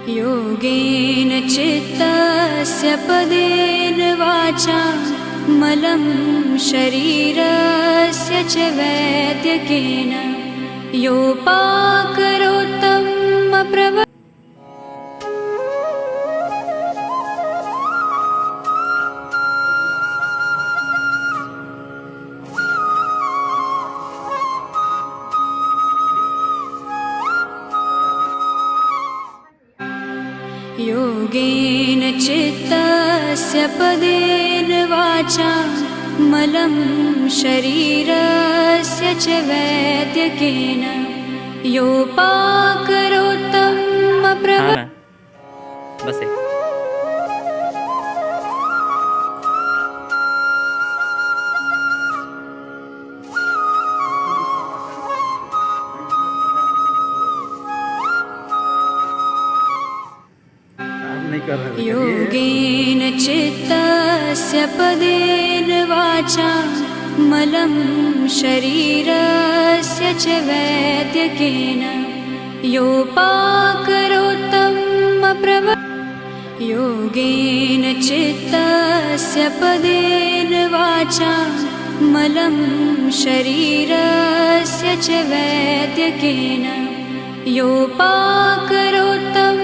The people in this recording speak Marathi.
योगेन चित्तस्य पदेन वाचा मलं शरीरस्य च वैद्यकेन योपाकरोत्तम योगेन चित्तस्य पदेन वाचा मलं शरीरस्य च वैद्यकेन योपाकरोत्तम बसे योगेन चित्तस्य पदेन वाचा मलं शरीरस्य च वैद्यकेन योपाकरोत्तम योगेन चित्तस्य पदेन वाचा मलं शरीरस्य च वैद्यकेन योपाकरोत्तम